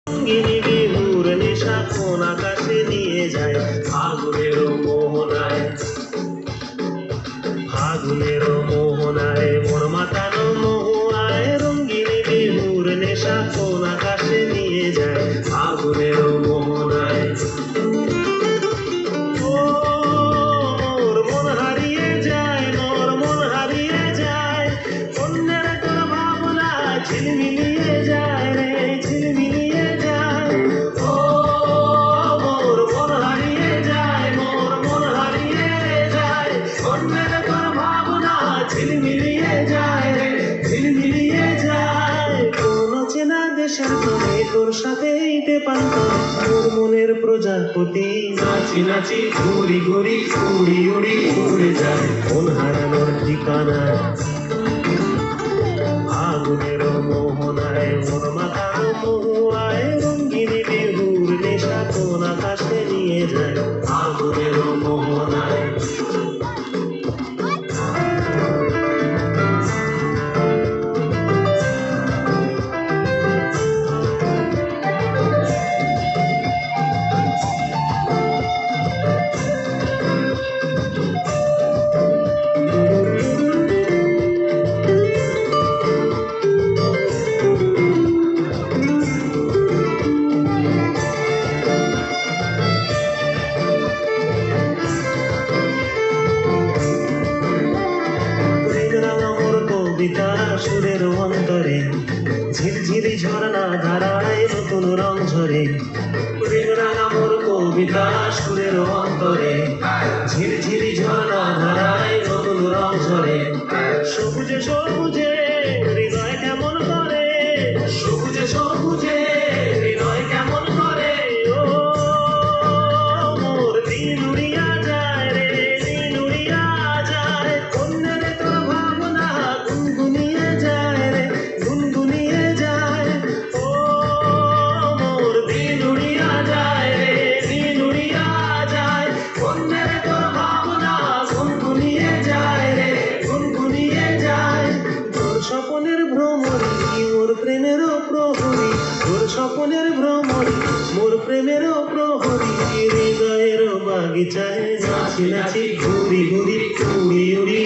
রঙ্গিনী বিহুর নেশা কোন আকাশে নিয়ে যায় ফাগুনের মোহনায়, ফাগুনের মোহনায় মোর মাতানো মহুয়ায়। রঙ্গিনী বিহুর নেশা কোন আকাশে নিয়ে যায় ফাগুনের মোহনায়। মোর মন হারিয়ে যায়, মোর মন হারিয়ে যায়, অন্যের তোর ভাবনা ঝিলমিলিয়ে যায় রে, ঝিলমিলিয়ে যায়। ও মোর মন হারিয়ে যায়, মোর মন হারিয়ে যায়, অন্যের তোর ভাবনা ঝিলমিলিয়ে যায় রে, ঝিলমিলিয়ে যায়। কোন চেনা দেশের তোরে তোর সাথে ইতে পান্তা মোর মনের প্রজাপতি নাচি নাচি ঘুরি ঘুরি উড়ি উড়ি উড়ে যায় মন হারানোর ঠিকানা। ফাগুনের মোহনায় মোর মাতানো মহুয়ায়, রঙ্গিনী বিহুর নেশা কোন আকাশে নিয়ে যায় ফাগুনের মোহনায়। কবিতা সুরের অন্তরে ঝিরঝিরি ঝর্ণা ধারায় নতুন রং ঝরে। রাঙা মোর কবিতা সুরের অন্তরে ঝিরঝিরি ঝর্ণা ধারায় নতুন রং ঝরে। সবুজে সবুজে হৃদয় কেমন করে, সবুজে সবুজে হৃদয় কেমন করে। ও মোর দিন উড়িয়া যায় রে, দিন উড়িয়া যায়, অন্যের তোর ভাবনা গুনগুনিয়ে যায় রে, গুনগুনিয়ে যায়। ও মোর দিন উড়িয়া যায় রে, দিন উড়িয়া যায়, অন্যের তোর ভাবনা গুনগুনিয়ে যায় রে, গুনগুনিয়ে যায়। তোর স্বপনের ভ্রমরি মোর প্রেমেরও প্রহরী, তোর স্বপনের ভ্রমরি মোর প্রেমেরও প্রহরী। হৃদয়ের বাগিচায় নাচি নাচি ঘুরি ঘুরি উড়ি উড়ি